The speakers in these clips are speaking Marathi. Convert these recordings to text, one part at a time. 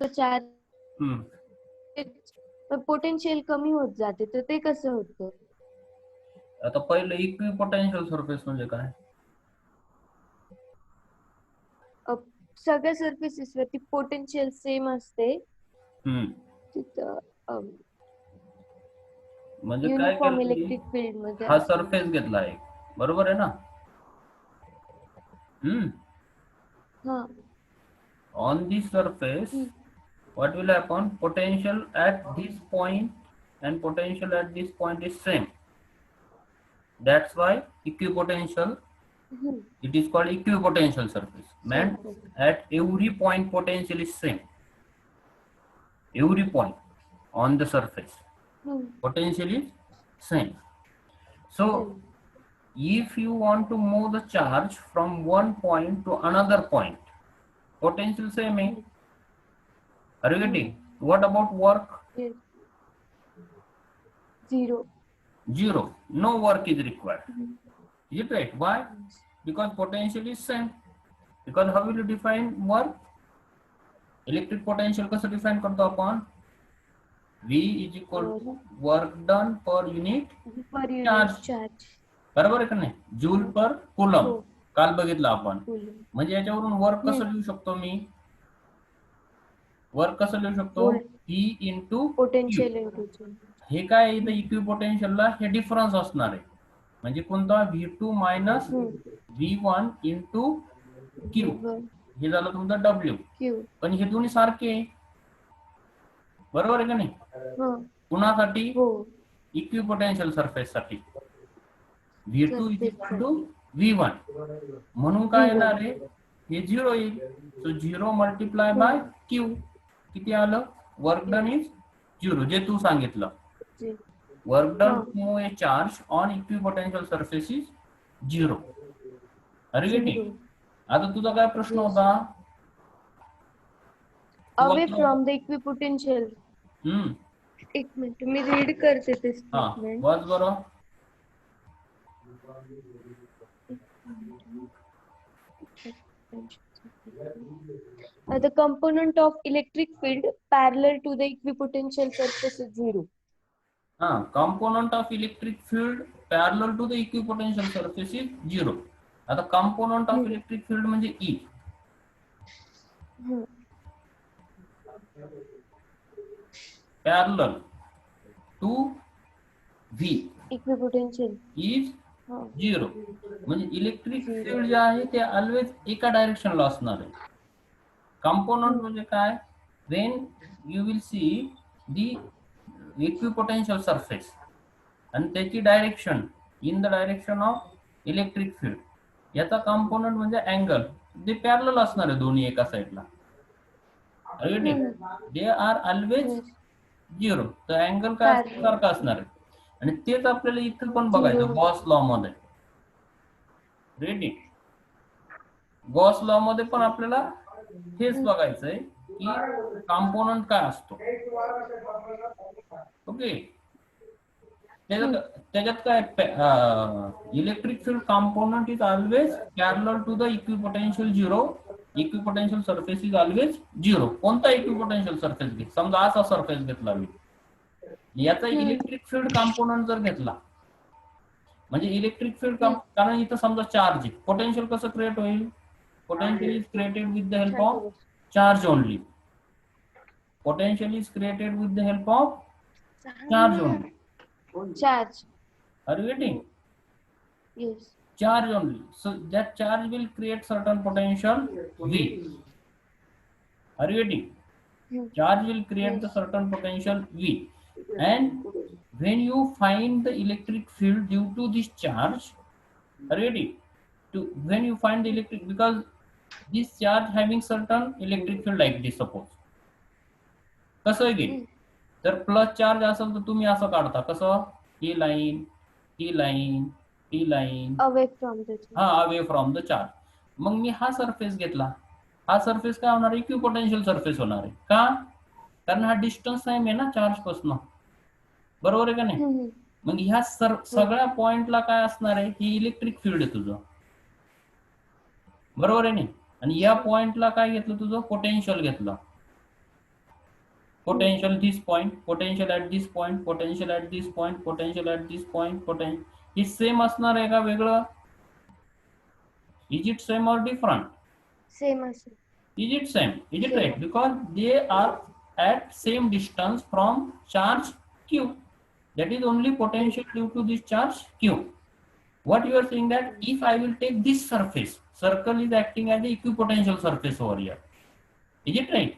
चार्ज हम्म. पोटेन्शियल कमी होत जाते, तर ते कसं होतं? आता पहिलं इक्विपोटेन्शियल सरफेस म्हणजे काय? सगळ्या सरफेसेस वरती पोटेन्शियल सेम असते, तिथं म्हणजे काय युनिफॉर्म केलं मी, इलेक्ट्रिक फील्ड मध्ये हा असते. सरफेस घेतला आहे, बरोबर आहे ना? हा. On this surface, what will happen? Potential at this point and potential at this point is same. That's why equipotential, it is called equipotential surface. Meant at every point potential is same. Every point on the surface potential is same. So if you want to move the charge from one point to another point, potential same है. Are you getting? What about work? Yes. Zero. Zero. No work is required. Is it right? Why? Because potential is same. Because how will you define work? Electric potential कसं define करतो आपण? V is equal to work done per unit per charge. Unit charge. बरोबर आहे का नाही? Joule per coulomb. हो. काल बघितलं आपण. Coulomb. म्हणजे याच्यावरून वर्क कसं लिहू शकतो मी? वर्क कसं लिहू शकतो? E into Q. Potential into charge. हे काय इथं इक्विपोटेन्शियलला हे डिफरन्स असणार आहे, म्हणजे कोणता? V2 minus V1 into Q. हे झालं तुमचं W. पण हे दोन्ही सारखे, बरोबर आहे का नाही? कुणासाठी? इक्विपोटेन्शियल सरफेस साठी. V2 is equal to V1. म्हणून काय येणार आहे? हे 0 येईल. So 0 multiply by Q. किती आलं? वर्क डन इज 0, जे तू सांगितलं. Work done to move a charge on equipotential surface is 0. Are you getting? आता तुझा काय प्रश्न होता? Away from the equipotential. एक मिनिट मी रीड करते ते स्टेटमेंट. वाच बरं. The component of electric field parallel to the equipotential surface is 0. Component of electric field parallel to the equipotential surface is 0. आता component of electric field म्हणजे E. Parallel to V equipotential is 0. म्हणजे इलेक्ट्रिक फील्ड जे आहे ते ऑलवेज एका डायरेक्शनला असणार आहे. कंपोनंट म्हणजे काय? when you will see the equipotential surface आणि त्याची direction in the direction of electric field, याचा कंपोनंट म्हणजे अँगल, ते पॅरलल असणार आहे दोन्ही एका साइडला. They are always 0. तर अँगल काय सारखा असणार आहे. आणि तेच आपल्याला इथे पण बघायचं गॉस लॉ मध्ये. रेडी? गॉस लॉ मध्ये पण आपल्याला हेच बघायचंय की कंपोनंट काय असतो. ओके. त्याच्यात काय, electric field component is always parallel to the equipotential 0. Equipotential surface is always 0. कोणता इक्विपोटेन्शियल सरफेस घे, समजा असा सरफेस घेतला मी, याचा इलेक्ट्रिक फील्ड कंपोनंट जर घेतला, म्हणजे इलेक्ट्रिक फील्ड, कारण इथं समजा चार्ज, पोटेन्शियल कसं क्रिएट होईल? Potential is created with the help of charge only. Potential is created with the help of charge only. Charge. Are you getting? Yes. Charge only. So that charge will create certain potential V. Are you getting? Charge will create the certain potential V. And when you find the electric field due to this charge, are you getting? When you find the electric, because this charge having certain electric field like this, suppose. कसं आहे की जर प्लस चार्ज असेल तर तुम्ही असं काढता, कसं? ही लाईन, ही लाईन, ही line, away from the charge. Away from the charge. मग मी हा सरफेस घेतला, हा सरफेस काय होणार? इक्विपोटेन्शियल सरफेस होणार आहे. का? कारण हा डिस्टन्स टाइम आहे ना चार्ज पासून, बरोबर आहे का नाही? मग ह्या सगळ्या पॉइंटला काय असणार आहे? ही इलेक्ट्रिक फील्ड आहे तुझं, बरोबर आहे नाही? आणि या पॉइंटला काय घेतलं? तुझं पोटेन्शियल घेतलं. potential this point, potential at this point, potential at this point, potential at this point, potential हे सेम असणार आहे का वेगळं? Is it same or different? Same असेल. Is it same? Is it Same. right? Because they are at same distance from charge q. That is only potential due to this charge q. What you are saying that if I will take this surface, circle is acting as the equipotential surface over here. Is it right?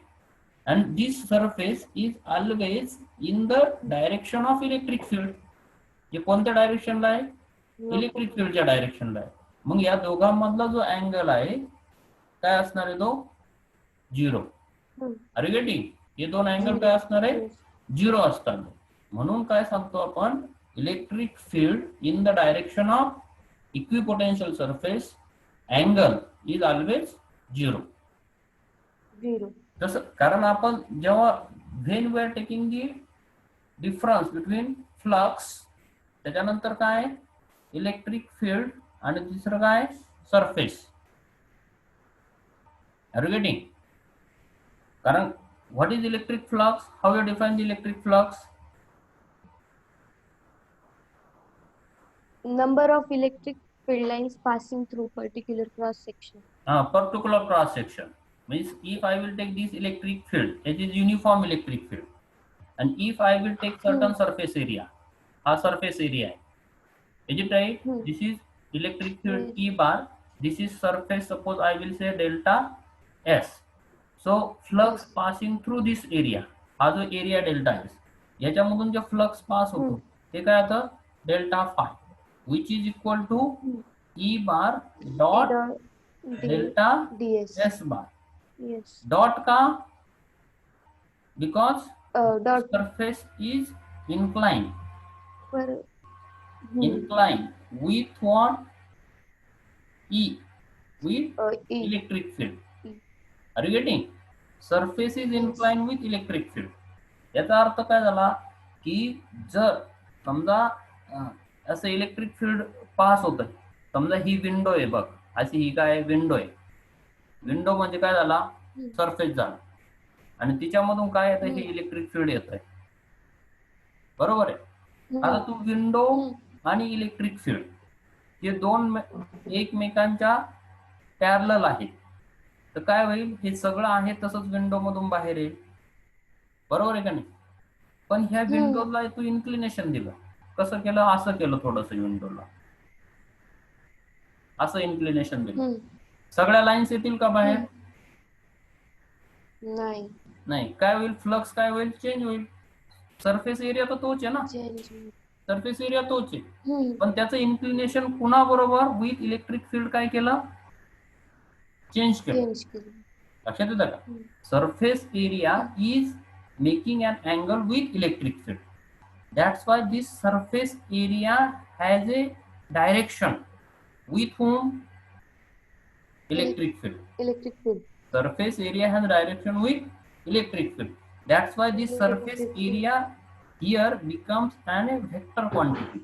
And this surface is always in the direction of electric field. हे कोणत्या डायरेक्शनला आहे? इलेक्ट्रिक फील्डच्या डायरेक्शनला आहे. मग या दोघांमधला जो अँगल आहे काय असणार आहे तो? 0. Are you getting? हे दोन अँगल काय असणार आहे? 0 असतात. म्हणून काय सांगतो आपण? Electric field in the direction of equipotential surface angle is always 0. तसं कारण आपण जेव्हा when we are taking the difference between flux, त्याच्यानंतर काय इलेक्ट्रिक फील्ड आणि दुसरं काय सरफेस. Are you getting? कारण what is electric flux? How you define the electric flux? Number of electric field lines passing through particular cross section. Particular cross section means if I will take this electric field, it is uniform electric field, and if I will take certain surface area, surface area, is it right? This is electric field E bar, this is surface, suppose I will say delta S. So flux passing through this area, हा जो एरिया डेल्टा S, याच्यामधून जे फ्लक्स पास होतो ते काय होतं? Delta five, which is equal to E bar dot delta S bar. Yes. Dot का? Because Dot surface is inclined. Per Inclined with what? E. With E. electric field. Are you getting? Surface is inclined with electric field. याचा अर्थ काय झाला की जर समजा असं इलेक्ट्रिक फील्ड पास होत आहे, समजा ही विंडो आहे बघ, अशी ही काय विंडो आहे. विंडो म्हणजे काय झाला? सरफेस झाला, आणि तिच्यामधून काय येतं? हे इलेक्ट्रिक फील्ड येत आहे. बरोबर आहे? आता तू विंडो आणि इलेक्ट्रिक फील्ड हे दोन एकमेकांच्या पॅरलल आहेत, तर काय होईल? हे सगळं आहे तसंच विंडो मधून बाहेर येईल. बरोबर आहे का नाही? पण ह्या विंडोला तू इन्क्लिनेशन दिलं. कसं केलं? असं केलं थोडस विंडोला, असं इन्क्लिनेशन दिलं. सगळ्या लाईन्स येतील का बाहेर? नाही. काय होईल? फ्लक्स काय होईल? चेंज होईल. सरफेस एरिया तर तोच आहे ना, सरफेस एरिया तोच आहे, पण त्याचं इन्क्लिनेशन कुणा बरोबर? विथ इलेक्ट्रिक फील्ड काय केलं? चेंज केलं. लक्षात येतं का? Surface area is making an angle with electric field. That's why this surface area has a direction with whom? Electric field. electric field. Surface area has direction with electric field. That's why this surface area here becomes an vector quantity.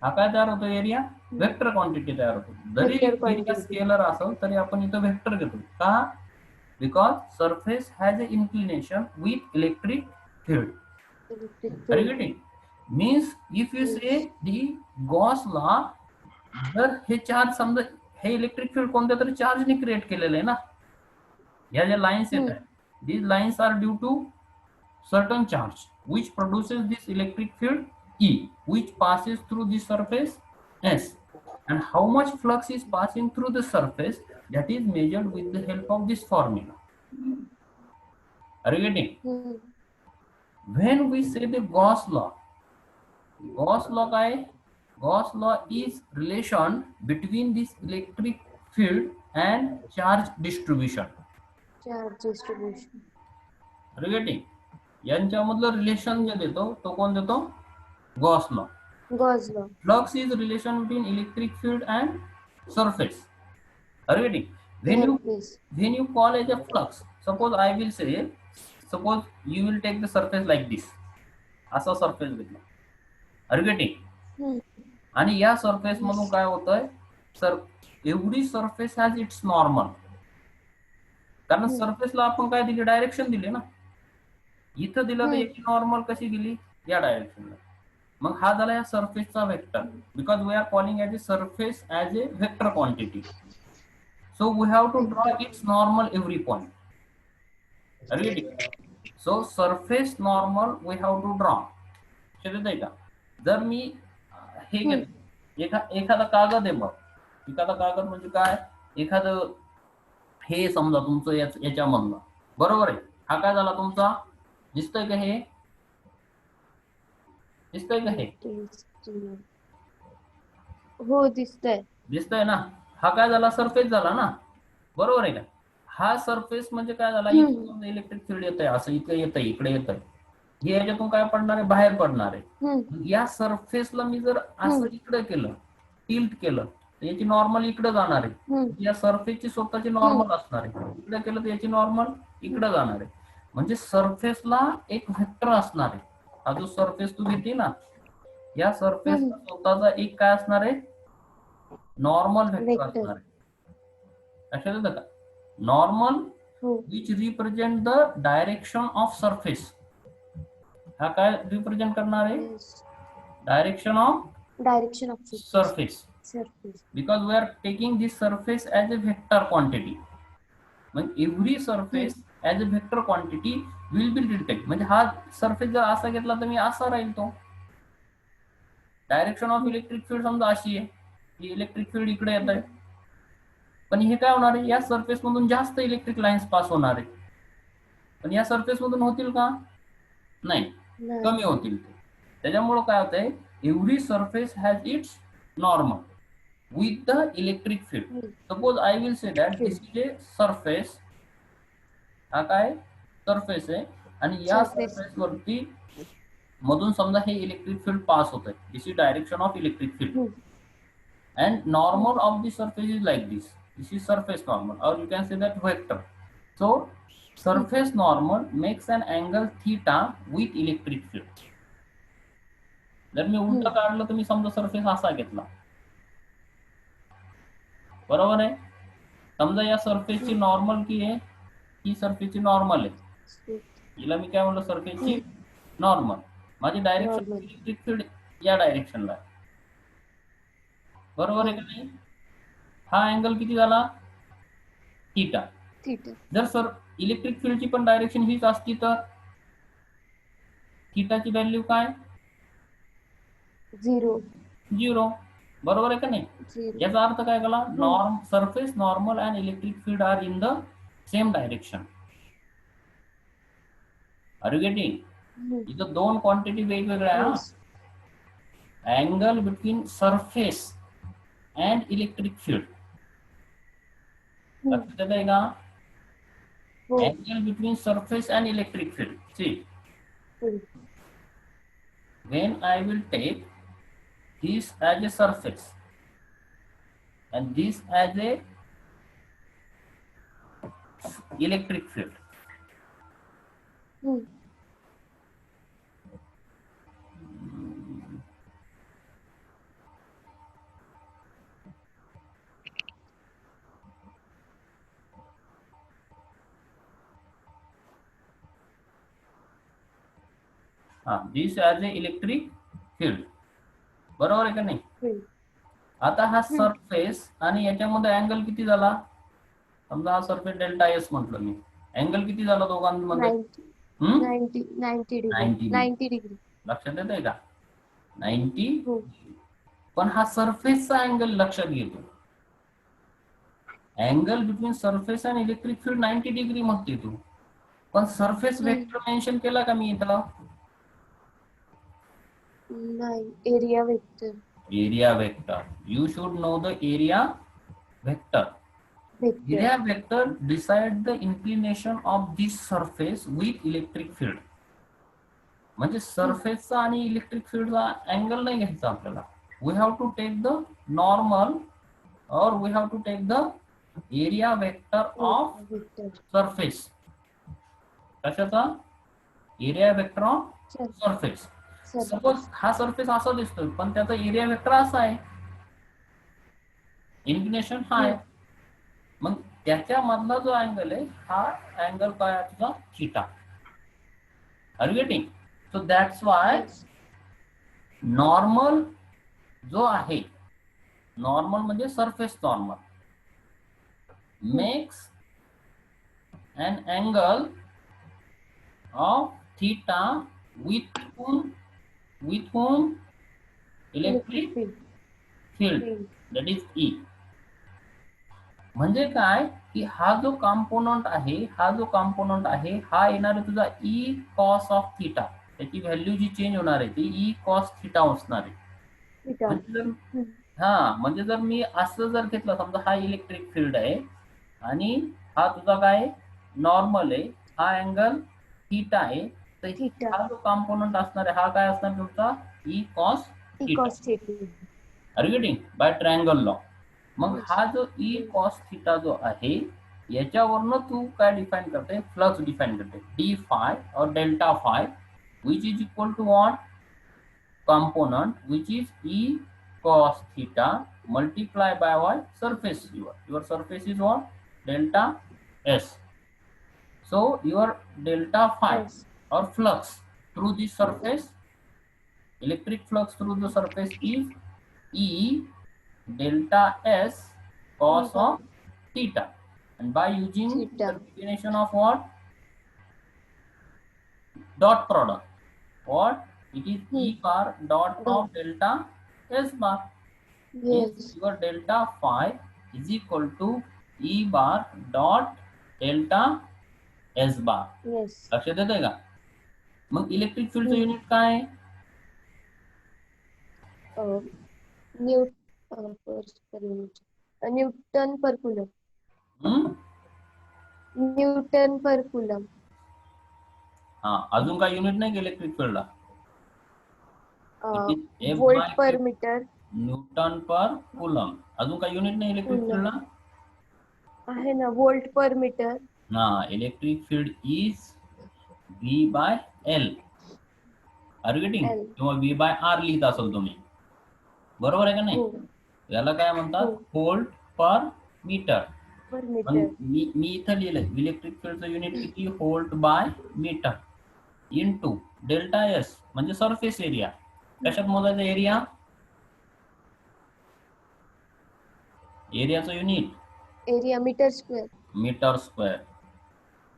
हा काय तयार होतो? एरिया वेक्टर क्वांटिटी तयार होतो. जरी एरिया स्केलर असेल तरी आपण इथं वेक्टर घेतो. का? Because surface has an inclination with electric field. Are you getting? Means if you say the Gauss law, जर हे चार्ज समजा हे इलेक्ट्रिक फील्ड कोणत्या तरी चार्जने क्रिएट केलेलं आहे ना, या ज्या लाईन्स येत आहेत, these lines are due to certain charge which produces this electric field E, which passes through the surface S, and how much flux is passing through the surface, that is measured with the help of this formula. Are you getting? When we say the Gauss law काय? Gauss law is relation between this electric field and charge distribution. Are you getting? यांच्यामधलं रिलेशन जे देतो तो कोण देतो? Gauss law. Flux is relation between electric field and surface. Are you getting? When you call it a flux, suppose I will say, suppose you will take the surface like this, असा surface घेतला. Are you getting? आणि या surface मधून काय होतंय? एवढी surface has its normal. कारण surface ला आपण काय दिली? डायरेक्शन दिली ना. इथं दिलं तर याची नॉर्मल कशी गेली, या डायरेक्शनला. मग हा झाला या सरफेसचा vector, because we are calling as a surface as a vector quantity. So we have to draw its normal every point. Ready? So surface normal we have to draw. लक्षात येतंय का? जर मी हे घेतलं, एखादा कागद आहे, मग एखादा कागद म्हणजे काय, एखादं हे समजा तुमचं याच्यामधलं, बरोबर आहे. हा काय झाला तुमचा, दिसतंय का, हे दिसतंय का, हे हो दिसतंय. दिसतंय ना. हा काय झाला, सरफेस झाला ना, बरोबर आहे का? हा सरफेस म्हणजे काय झाला, इलेक्ट्रिक फील्ड येत आहे, असं इकडे येत आहे, इकडे येत आहे, हे याच्यातून काय पडणार आहे, बाहेर पडणार आहे. या सरफेसला मी जर असं इकडे केलं, टिल्ट केलं, तर याची नॉर्मल इकडे जाणार आहे. या सरफेसची स्वतःची नॉर्मल असणार आहे. इकडे केलं तर याची नॉर्मल इकडे जाणार आहे. म्हणजे सरफेसला एक व्हेक्टर असणार आहे. हा जो सरफेस तू घेते ना, या सरफेसला स्वतःचा एक काय असणार आहे, नॉर्मल व्हेक्टर असणार आहे. लक्षात येतं का? Normal which represent the direction of surface. हा काय रिप्रेझेंट करणार आहे, direction of surface. Because we are taking this surface as a vector quantity. म्हणजे every surface as a vector quantity will be treated. म्हणजे हा सरफेस जर असा घेतला तर मी असा राहील तो. डायरेक्शन ऑफ इलेक्ट्रिक फील्ड समजा अशी आहे, की इलेक्ट्रिक फील्ड इकडे येत आहे, पण हे काय होणार आहे, या सरफेस मधून जास्त इलेक्ट्रिक लाईन्स पास होणार आहे. पण या सरफेस मधून होतील का, नाही, कमी होतील. त्याच्यामुळे काय होतंय, every surface has its normal with the electric field. Suppose I will say that this is a surface. हा काय सरफेस आहे, आणि या सरफेस वरती मधून समजा हे इलेक्ट्रिक फील्ड पास होत आहे. This is direction of electric field, and normal of the surface is like this. This is surface normal, or you can say that vector. So surface normal makes an angle theta with electric field. जर मी उलट काढलं तर मी समजा सरफेस असा घेतला, बरोबर आहे. समजा या सरफेसची नॉर्मल की आहे, ही सरफेसची नॉर्मल आहे, हिला मी काय म्हणलं, सरफेसची नॉर्मल. माझी डायरेक्शन इलेक्ट्रिक फील्ड या डायरेक्शनला आहे, बरोबर आहे का नाही. हा अँगल किती झाला, थीटा. जर सर इलेक्ट्रिक फील्डची पण डायरेक्शन हीच असती तर थीटाची व्हॅल्यू काय, 0. बरोबर आहे का नाही. याचा अर्थ काय केला, surface normal and electric field are in the same direction. Are you getting? इथं दोन क्वांटिटी वेगवेगळ्या आहे. Angle between surface and electric field, लक्षात येत आहे का? Angle between surface and electric field. See, when I will take this as a surface and this as a electric field, this as a electric field, बरोबर आहे का नाही. आता हा सरफेस आणि याच्यामध्ये अँगल किती झाला, समजा हा सरफेस डेल्टा एस म्हटलं मी, अँगल किती झाला दोघांमध्ये, 90 डिग्री. लक्षात येत आहे का, 90. पण हा सरफेसचा अँगल लक्षात घेतो, angle between surface and electric field 90 degree म्हणते तू, पण सरफेस वेक्टर मेन्शन केला का मी इथं, नाही, area vector. Area vector, you should know the area vector. Area vector decide the inclination of this surface with electric field. म्हणजे सरफेसचा आणि इलेक्ट्रिक फील्डचा अँगल नाही घ्यायचा आपल्याला. We have to take the normal और we have to take the area vector of surface. कशाचा, area vector of surface. Suppose हा सरफेस असा दिसतोय, पण त्याचा एरिया वेक्टर असा आहे, इन्क्लिनेशन हा आहे, मग त्याच्या मधला जो अँगल आहे हा अँगल काय आहे तुझा, theta. Are you getting? So that's why Yes. Normal जो आहे, नॉर्मल म्हणजे surface normal, makes an angle of theta with whom Electric electric field. field, Field. that is E. म्हणजे काय की हा जो कॉम्पोनंट आहे हा येणार आहे तुझा E cos ऑफ थीटा, त्याची व्हॅल्यू जी चेंज होणार आहे ती E cos थीटा असणार आहे. Theta. म्हणजे जर मी असं जर घेतलं, समजा हा इलेक्ट्रिक फील्ड आहे आणि हा तुझा काय नॉर्मल आहे, हा अँगल थीटा आहे, तर Theta. हा जो कॉम्पोनंट असणार आहे हा काय असणार तुमचा E cos E theta. cos theta. Are you getting? By triangle law. मग Yes. हा जो E cos थीटा जो आहे याच्यावरनं तू काय डिफाइन करते, फ्लक्स डिफाइन करते, डी फाय और delta phi which is equal to what, component which is E cos theta multiply by what, surface. Your surface is what, delta S. So your delta phi Yes. or flux through the surface, electric flux through the surface is E delta S cos of theta, and by using Theta. the definition of what, dot product, what it is, E bar dot of delta S bar. Yes. Means your delta phi is equal to E bar dot delta S bar. Yes. लक्षात येतंय का? मग इलेक्ट्रिक फील्डचं युनिट काय आहे? Newton per coulomb. हम्म? Newton per coulomb. हा, अजून काय युनिट नाही इलेक्ट्रिक फील्डला? Volt per meter. Newton per coulomb. अजून काय युनिट नाही इलेक्ट्रिक फील्डला? आहे ना, volt per meter. ना, electric field is V by L. Are you getting? किंवा V by R लिहित असाल तुम्ही, बरोबर आहे का नाही? याला काय म्हणतात, व्होल्ट पर मीटर. मी इथं लिहिलंय इलेक्ट्रिक फील्डचं युनिट किती, volt by metre into delta S म्हणजे सरफेस एरिया. कशात मोजायचा एरिया? एरियाचं unit area metre square. Metre square.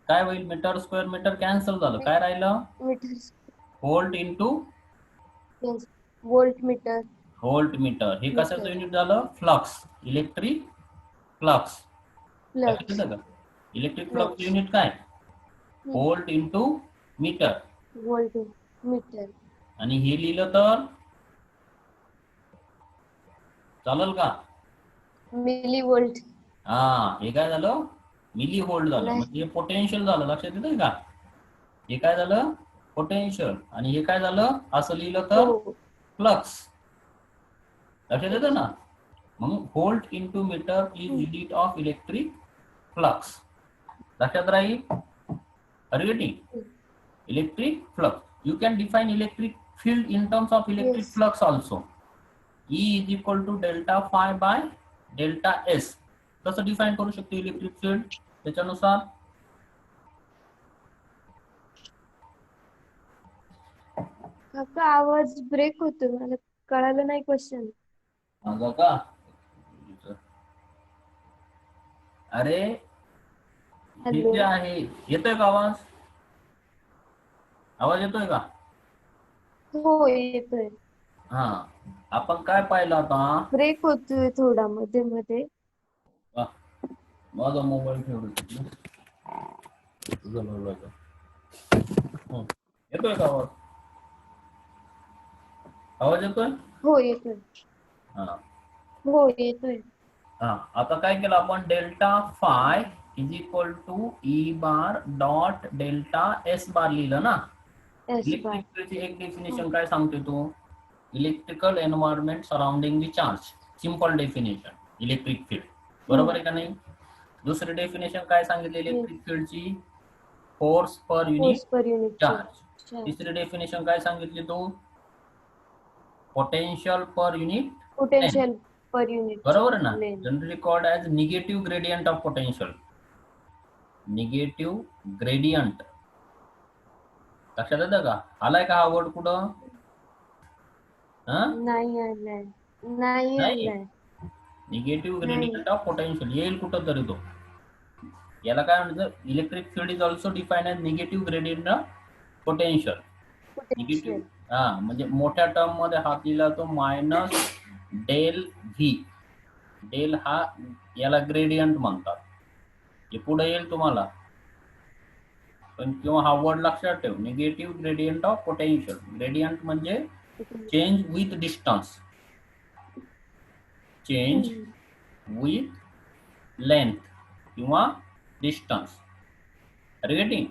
काय होईल, मीटर स्क्वेअर मीटर कॅन्सल झालं, काय राहिलं, metre. Volt into volt metre. Volt metre. हे कशाचं युनिट झालं, फ्लक्स, इलेक्ट्रिक फ्लक्स. लक्षात येतं का? इलेक्ट्रिक फ्लक्स युनिट काय, volt into metre. Volt metre. आणि हे लिहिलं तर चालेल का? Millivolt. हा, हे काय झालं, मिली व्होल्ट झालं, म्हणजे पोटेन्शियल झालं. लक्षात येतंय का? हे काय झालं, पोटेन्शियल. आणि हे काय झालं, असं लिहिलं तर फ्लक्स. लक्षात येतं ना? मग volt into metre is unit of electric flux. लक्षात राहील? Are you getting? Electric flux. You can define electric field in terms of electric flux also. E is equal to delta phi by delta S. कसं डिफाइन करू शकतो इलेक्ट्रिक फील्ड त्याच्यानुसार? काका आवाज ब्रेक होतो, मला कळालं नाही क्वेश्चन. माझा का? अरे हे जे आहे, येतोय का आवाज? आवाज येतोय का? हो येतोय. हा, आपण काय पाहिलं आता, ब्रेक होतोय थोडा मध्ये मध्ये. माझा मोबाईल ठेवून येतोय का आवाज? आवाज येतोय? हो येतोय. हा हो येतोय. हा, आता काय केलं आपण, delta phi is equal to E bar dot delta S bar लिहिलं ना. इलेक्ट्रिक फील्डची एक डेफिनेशन काय सांगते तू, electrical environment surrounding the charge. Simple definition electric field, बरोबर आहे का नाही? दुसरी डेफिनेशन काय सांगितली इलेक्ट्रिक फील्डची, फोर्स पर युनिट चार्ज. तिसरी डेफिनेशन काय सांगितली तू, potential per unit, potential per unit, बरोबर आहे ना? Generally called as negative gradient of potential. Negative gradient लक्षात येतं का? आलाय का हा वर्ड कुठं? नाही आलाय. नाही नाही. आलाय. निगेटिव्ह ग्रेडियंट ऑफ पोटेन्शियल येईल कुठं तरी तो. याला काय म्हणतात? Electric field is also defined as negative gradient of potential. Negative, potential. म्हणजे मोठ्या टर्म मध्ये हात लिहिला तो मायनस डेल व्ही. डेल हा याला ग्रेडियंट म्हणतात. हे पुढे येईल तुम्हाला, पण किंवा हा वर्ड लक्षात ठेव, negative gradient of potential. Gradient म्हणजे change with distance, change with length किंवा डिस्टन्स. गेटिंग?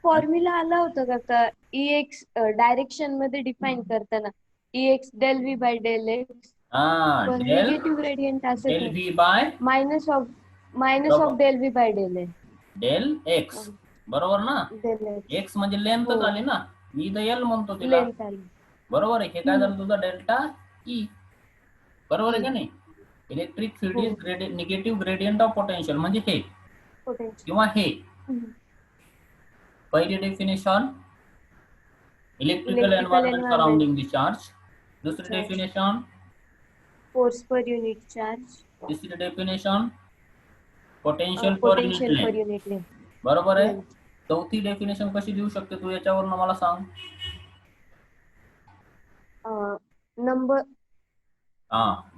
फॉर्म्युला आला होता का EX डायरेक्शन मध्ये डिफाइन करताना, EX del V by del X. पण डेल निगेटिव्ह ग्रेडियंट असं del V by minus of del V by del X. Del X, बरोबर ना? Del X. एक्स म्हणजे लेंथ हो. झाली ना, मी इथं एल म्हणतो तिला, लेंथ आली. बरोबर आहे. हे काय झालं तुझा डेल्टा ई, बरोबर आहे का नाही? इलेक्ट्रिक फील्ड हो. Is negative gradient of potential म्हणजे हे पोटेन्शियल. किंवा हे. पहिली definition, electrical environment surrounding the charge. दुसरी definition, force per unit charge. तिसरी definition, potential per potential per unit unit length. बरोबर आहे. चौथी डेफिनेशन कशी देऊ शकते तू, याच्यावरून मला सांग. Number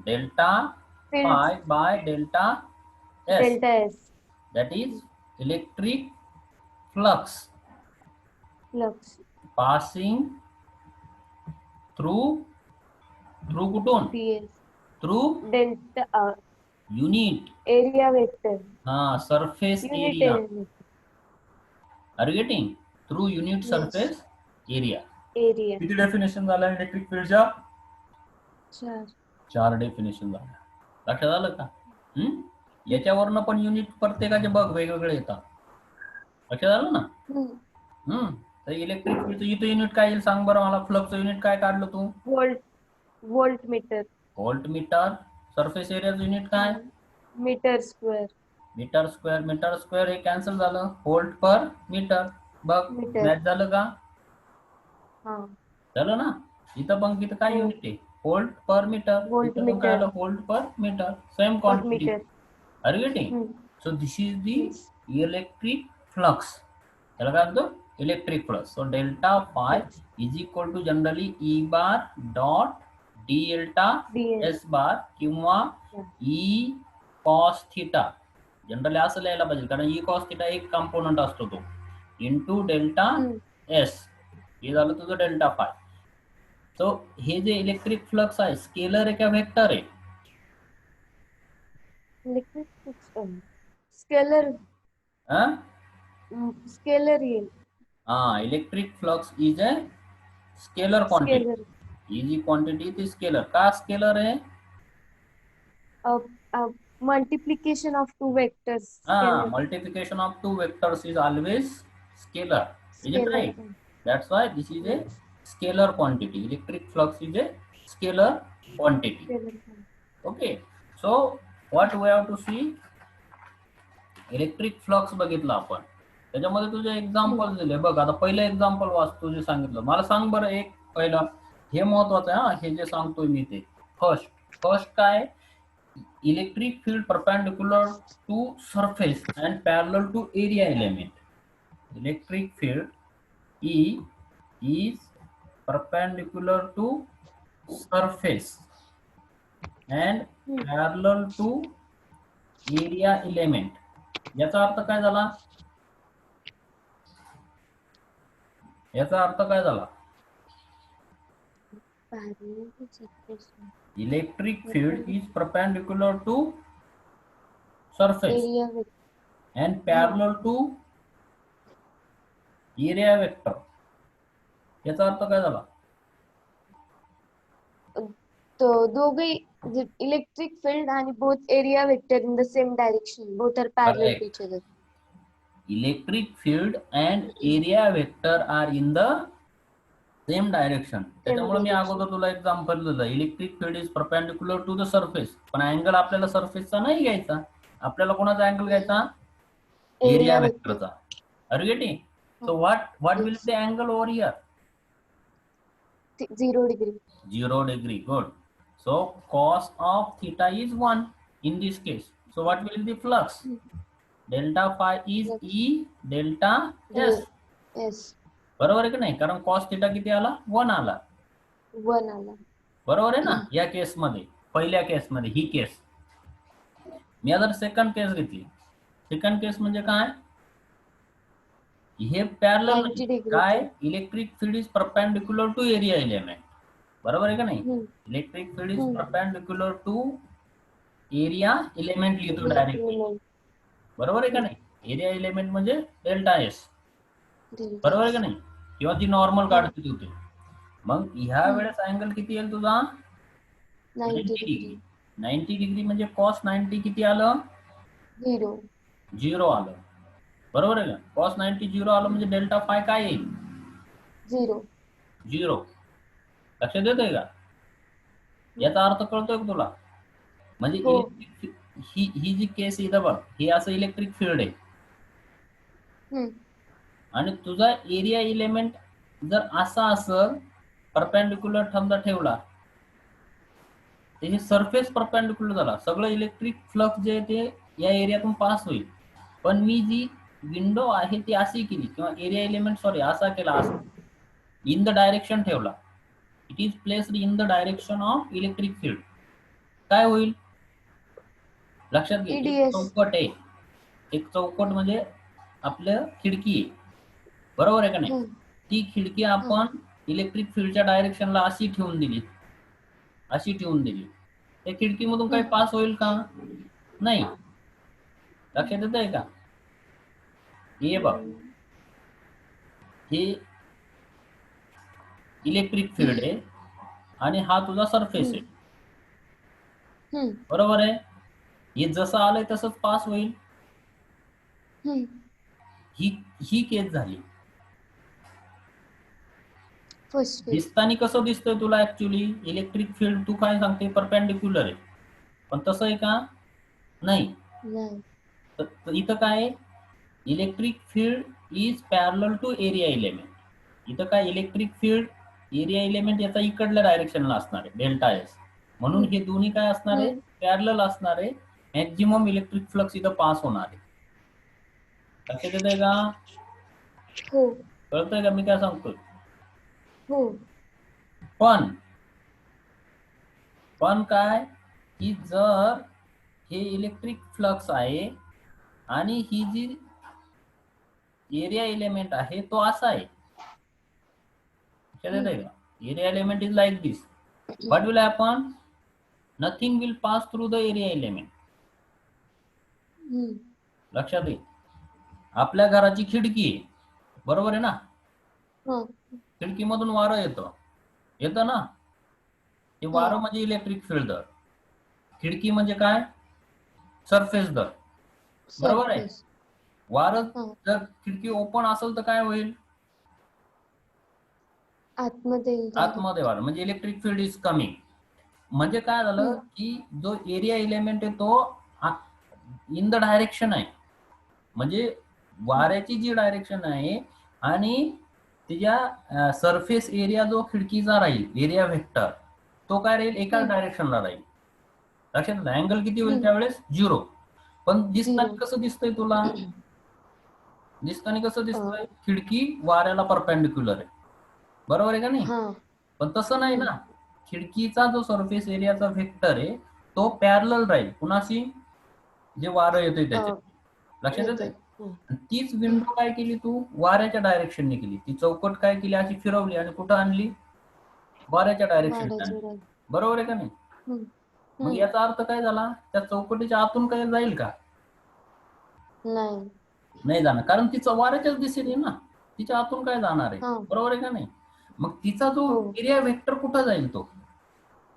delta phi by delta S, that is electric flux passing through कुठून? Through delta unit area vector. Surface area. Are you getting? Through unit surface area. किती डेफिनेशन झाल्या इलेक्ट्रिक फील्डच्या? 4 डेफिनेशन झाल्या. लक्षात आलं का? याच्यावरनं पण युनिट प्रत्येकाचे बघ वेगवेगळे येतात. लक्षात आलं ना? तर इलेक्ट्रिक फील्डचं इथं युनिट काय येईल सांग बरं मला. फ्लक्सचं युनिट काय काढलं तू? Volt metre. Volt metre. Surface एरियाचं युनिट काय? Metre square. मीटर स्क्वेअर हे कॅन्सल झालं. Volt per metre. बघ मॅच झालं का? झालं ना? इथं पण इथं काय युनिट आहे? Volt per metre. इथं पण काय आलं? Volt per metre. Same quantity. Are you getting? So this is the electric flux. त्याला काय म्हणतो? Electric flux. So delta phi is equal to generally E bar dot D delta S bar किंवा ई कॉस थिटा. जनरली असं लिहायला पाहिजे, कारण ई कॉस थिटा एक कंपोनंट असतो तो, इंटू डेल्टा एस. हे झालं तुझं डेल्टा फाय. सो हे जे इलेक्ट्रिक फ्लक्स आहे, स्केलर आहे का वेक्टर आहे? स्केलर. स्केलर येईल. Electric flux is a scalar quantity. Easy quantity ती स्केलर. का स्केलर आहे? Multiplication of two vectors. Multiplication of two vectors is always scalar. Is it right? That's why this is a scalar quantity. Electric flux is a scalar quantity. Okay. So what we have to see? Electric flux बघितलं आपण, त्याच्यामध्ये तुझे एक्झाम्पल दिले बघ. आता पहिलं एक्झाम्पल वाचतो जे सांगितलं. मला सांग बरं एक पहिलं, हे महत्वाचं आहे हे जे सांगतोय मी ते. फर्स्ट काय? Electric field perpendicular to surface and parallel to area element. Electric field E is perpendicular to surface and parallel to area element. याचा अर्थ काय झाला? Electric field is perpendicular to surface and parallel to area vector. याचा अर्थ काय झाला? तो दोघे इलेक्ट्रिक फील्ड आणि both area vector in the same direction, both are parallel to each other. Electric field and area vector are in the same direction. त्याच्यामुळे मी अगोदर तुला एक्झाम्पल दिलं. Electric field is perpendicular to the surface, पण अँगल आपल्याला सरफेसचा नाही घ्यायचा, आपल्याला कोणाचा अँगल घ्यायचा? एरिया वेक्टरचा. Are you getting? So what will Yes. be the angle over here? 0 degree. 0 degree. Good. So cos of theta is 1 in this case. So what will be flux? Delta phi is Flux. E delta S. Yes. बरोबर आहे की नाही? कारण cos theta किती आला? 1 आला. 1 आला. बरोबर आहे ना? या केसमध्ये, पहिल्या केसमध्ये ही केस. मी जर सेकंड केस घेतली, सेकंड केस म्हणजे काय? हे पॅरलल 90 degree. काय? Electric field is perpendicular to area element. बरोबर आहे का नाही? Electric field is perpendicular to area element लिहितो डायरेक्टली. बरोबर आहे का नाही? एरिया एलिमेंट म्हणजे डेल्टा एस. बरोबर आहे का नाही? किंवा ती नॉर्मल काढते होते. मग ह्या वेळेस अँगल किती येईल तुझा? 90 डिग्री. 90 डिग्री म्हणजे कॉस 90 किती आलं? 0 आलं. बरोबर आहे का? कॉस 90 0 आलं म्हणजे डेल्टा फाय काय येईल? 0. लक्षात येतंय का? याचा अर्थ कळतोय का तुला? म्हणजे इलेक्ट्रिक ही जी केस इथं बघ, हे असं इलेक्ट्रिक फील्ड आहे आणि तुझा एरिया एलिमेंट जर असा असं परपेंडिक्युलर समजा ठेवला, त्याची सरफेस परपेंडिक्युलर झाला, सगळं इलेक्ट्रिक फ्लक्स जे ते या एरियातून पास होईल. पण मी जी विंडो आहे ती अशी केली, किंवा एरिया एलिमेंट सॉरी असा केला, असा इन द डायरेक्शन ठेवला, it is placed in the direction of electric field, काय होईल? लक्षात घे, एक चौकट आहे, एक चौकट म्हणजे आपलं खिडकी आहे. बरोबर आहे का नाही? ती खिडकी आपण इलेक्ट्रिक फील्डच्या डायरेक्शनला अशी ठेवून दिली, अशी ठेवून दिली, त्या खिडकीमधून काही पास होईल का? नाही. लक्षात येत आहे का? हे बघ, हे इलेक्ट्रिक फील्ड आहे आणि हा तुझा सरफेस आहे. बरोबर आहे? हे जसं आलंय तसंच पास होईल. ही केस झाली. दिसतानी कसं दिसतंय तुला? ऍक्च्युली इलेक्ट्रिक फील्ड तू काय सांगते? परपेंडिक्युलर आहे, पण तसं आहे का? नाही. तर इथं काय? Electric field is parallel to area element. इथं काय? इलेक्ट्रिक फील्ड एरिया एलिमेंट याचा इकडल्या डायरेक्शनला असणार आहे, डेल्टा एस. म्हणून हे दोन्ही काय असणार आहे? पॅरलल असणार आहे. मॅक्झिमम इलेक्ट्रिक फ्लक्स इथं पास होणार आहे. लक्षात येतंय का? हो. कळतंय का मी काय सांगतोय? हो. पण काय की जर हे इलेक्ट्रिक फ्लक्स आहे आणि ही जी एरिया एलिमेंट आहे तो असा आहे, लक्षात येतंय का? Area element is like this. What will happen? Nothing will pass through the area element. लक्षात ये, आपल्या घराची खिडकी आहे, बरोबर आहे ना? खिडकीमधून वारं येतं ना? ते वारं म्हणजे इलेक्ट्रिक फील्ड दर, खिडकी म्हणजे काय? सरफेस दर. बरोबर आहे? वारं जर खिडकी ओपन असेल तर काय होईल? आतमध्ये वारं म्हणजे इलेक्ट्रिक फील्ड इज कमिंग. म्हणजे काय झालं की जो एरिया एलिमेंट आहे तो इन द डायरेक्शन आहे, म्हणजे वाऱ्याची जी डायरेक्शन आहे आणि त्याच्या सरफेस एरिया जो खिडकीचा राहील, एरिया व्हेक्टर, तो काय राहील? एकाच डायरेक्शनला राहील. लक्षात? अँगल किती होईल त्यावेळेस? 0. पण दिसताना कसं दिसतंय तुला? दिसताना कसं दिसतंय? खिडकी वाऱ्याला परपेंडिक्युलर आहे, बरोबर आहे का नाही? पण तसं नाही ना. खिडकीचा जो सरफेस एरियाचा व्हेक्टर आहे तो पॅरलल राहील कुणाशी? जे वारं येतंय त्याच्या. लक्षात येतंय? तीच विंडो काय केली तू? वाऱ्याच्या डायरेक्शनने केली. ती चौकट काय केली? अशी फिरवली आणि कुठं आणली? वाऱ्याच्या डायरेक्शनने आणली. बरोबर आहे का नाही? मग याचा अर्थ काय झाला? त्या चौकटीच्या आतून काय जाईल का? नाही जाणार, कारण तिचं वाऱ्याच्याच दिशेने ना, तिच्या आतून काय जाणार आहे? बरोबर आहे का नाही? मग तिचा जो एरिया व्हेक्टर कुठं जाईल? तो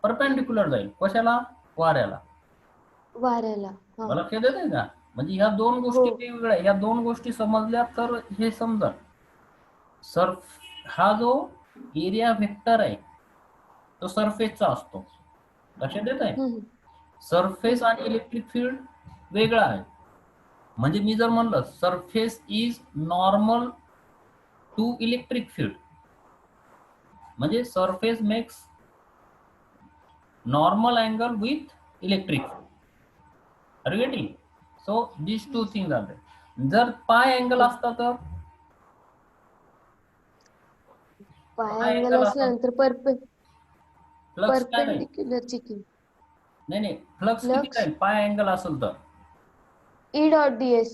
परपेंडिक्युलर जाईल. कशाला? वाऱ्याला. लक्षात येतंय का? म्हणजे ह्या दोन गोष्टी वेगवेगळ्या, ह्या दोन गोष्टी समजल्या तर हे समजा, हा जो एरिया व्हेक्टर आहे तो सरफेसचा असतो. लक्षात येत आहे? सरफेस आणि इलेक्ट्रिक फील्ड वेगळा आहे. म्हणजे मी जर म्हणलं surface is normal to electric field. म्हणजे surface makes normal angle with electric. Are you getting? So this two things are there. जर पाय अँगल असता तर पाय अँगल असल्यानंतर फ्लक्स काय राहील? परपेंडिक्युलरची की नाही फ्लक्स किती फ्लक्स राहील पाय अँगल असेल तर? E dot ds.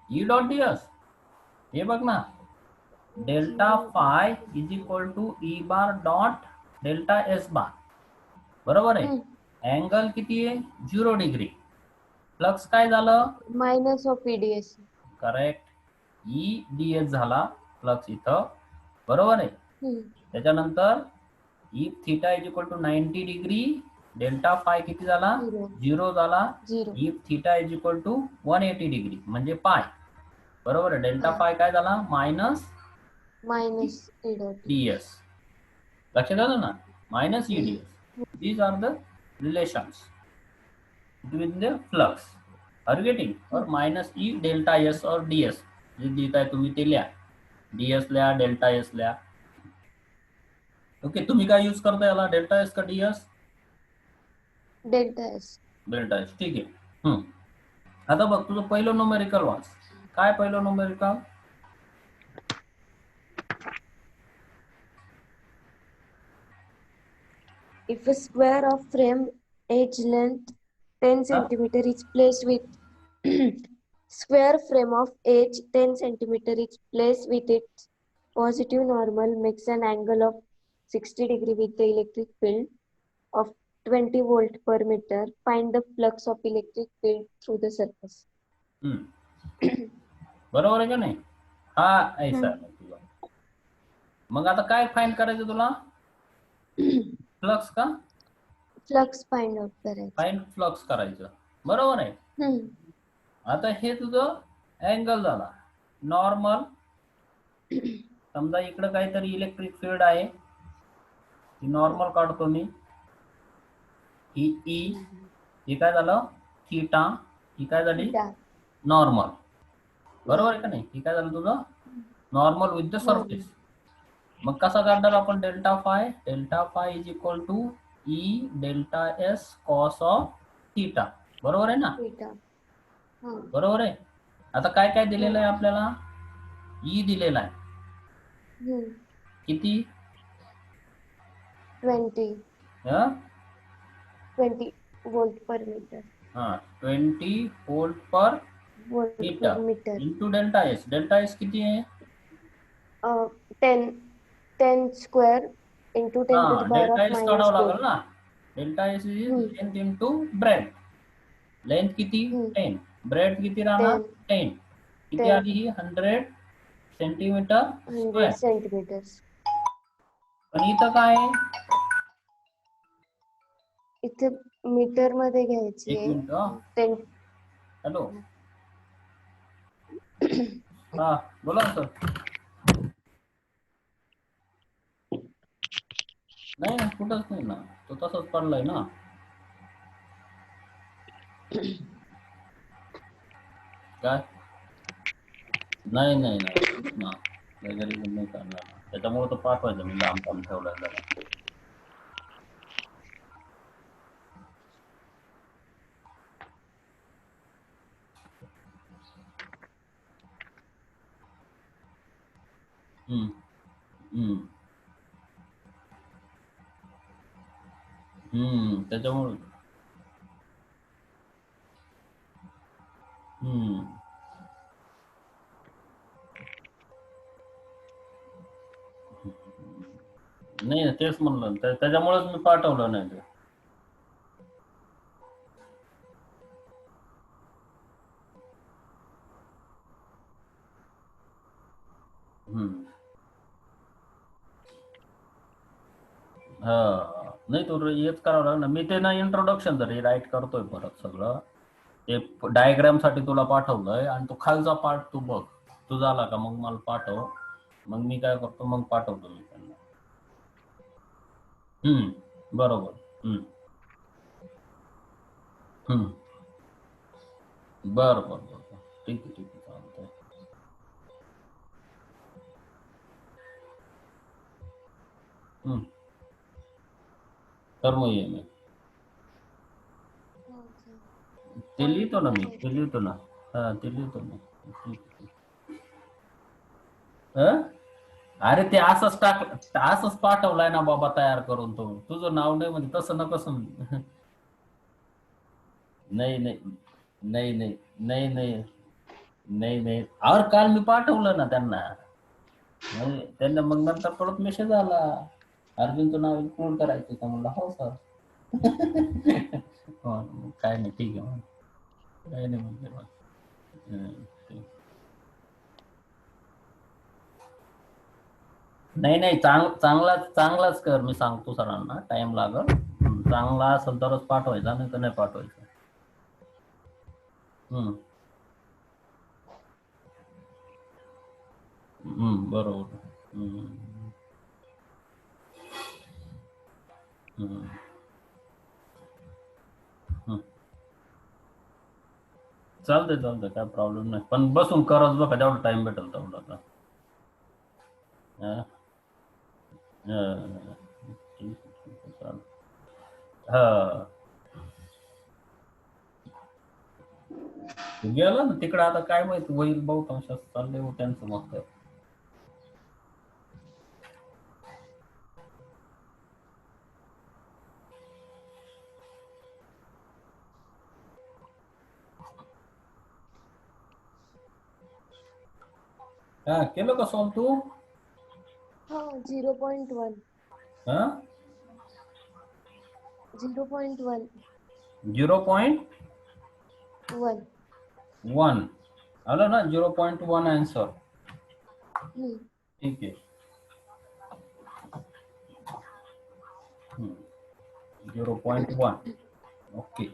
E dot ds. हे बघ ना, delta phi is equal to E bar dot delta S bar. बरोबर आहे. अँगल किती आहे? 0 डिग्री. फ्लक्स काय झालं? Minus of eds. Correct. E ds झाला फ्लक्स इथं. बरोबर आहे. त्याच्यानंतर if theta is equal to 90 degree, delta phi किती झाला? 0 झाला. If theta is equal to 180 degree म्हणजे पाय. बरोबर आहे. डेल्टा फाय काय झाला? Minus E dot ds. लक्षात आलं ना? Minus E ds. These are the relations between the flux. Are you getting? और मायनस ई डेल्टा एस और ds जे देत आहे तुम्ही ते लिहा. ds लिहा, डेल्टा एस लिहा. ओके. तुम्ही काय यूज करता याला? डेल्टा एस का ds? Delta S. Delta S. ठीक आहे. आता बघ तुझं पहिलं न्यूमेरिकल वाच. काय पहिलं numerical? If a square of frame edge length 10 centimeter is placed with square frame of edge 10 centimeter is placed with its positive normal makes an angle of 60 degree with the electric field of 20 volt per meter. Find the flux of electric field through the surface. बरोबर आहे का नाही? हा ऐसा आहे तुला. मग आता काय फाइंड करायचं तुला? फ्लक्स का? फ्लक्स फाइंड आउट करायचं. फाइंड फ्लक्स करायचं. बरोबर आहे. आता हे तुझं अँगल झाला नॉर्मल. समजा इकडे काहीतरी इलेक्ट्रिक फील्ड आहे. ही नॉर्मल काढतो मी. ही ई. हे काय झालं? थीटा. ही काय झाली? नॉर्मल. बरोबर आहे का नाही? ही काय झालं तुझं? Normal with the surface. मग कसा काढणार आपण delta phi? Delta phi is equal to E delta S cos of theta. बरोबर आहे ना? बरोबर आहे. आता काय काय दिलेलं आहे आपल्याला? ई दिलेला आहे. किती? 20 volt per meter. 20 volt per meter into delta S. Delta S किती आहे? 10 square into 10 to the power delta of S minus काढावं 4. लागेल ना. Delta S is length into breadth. Length किती? 10. ब्रेथ किती राहणार? 10. किती आली ही? 100 सेंटीमीटर स्क्वेअर. पण इथं काय आहे? इथे मीटर मध्ये घ्यायची. एक मिनिट. हॅलो. हा बोला ना सर. नाही कुठंच नाही ना. तो तसंच पडलाय ना. काय? नाही ना वगैरे नाही करणार. त्याच्यामुळे तो पाठवायचा मी लांब काम ठेवलाय जरा. त्याच्यामुळे नाही तेच म्हणलं. त्याच्यामुळेच मी पाठवलं नाही ते. नाही तो हेच करावं लागेल ना. मी ते ना इंट्रोडक्शन जरी राईट करतोय परत सगळं. ते डायग्राम साठी तुला पाठवलंय आणि तो खालचा पार्ट तू बघ. तू झाला का मग मला पाठव. मग मी काय करतो मग पाठवतो मी त्यांना. बरोबर. बरं ठीक आहे चालतंय. टर्म EMF ते लिहितो ना मी, ते लिहितो ना. हा ते लिहितो ना. अरे ते असंच असंच पाठवलाय ना बाबा तयार करून तो. तुझं नाव नाही म्हणजे तसं नको समज. नाही नाही नाही नाही नाही नाही नाही नाही और काल मी पाठवलं ना त्यांना. म्हणजे त्यांना मग नंतर परत मेसेज आला, अर्जुनचं नाव इन्क्लूड करायचं का? म्हणलं हो सर. काय नाही ठीक आहे मग, काय नाही म्हणते मग. नाही नाही चांगलाच कर, मी सांगतो सरांना. टाइम लागल, चांगला असेल तरच पाठवायचा, नाही तर नाही पाठवायचं. बरोबर. चालतंय काय प्रॉब्लेम नाही, पण बसून करत बघा जेवढा टाइम भेटेल तेवढा. ठीक आहे चालेल. हा गेला ना तिकडे, आता काय माहिती होईल, बहुतांश चाललंय हो त्यांचं मत. हा केलं का सॉल्व तू? हा 0.1. हा 0.1. 0.1 आलं ना, 0.1 आन्सर. ठीक आहे. 0.1 ओके.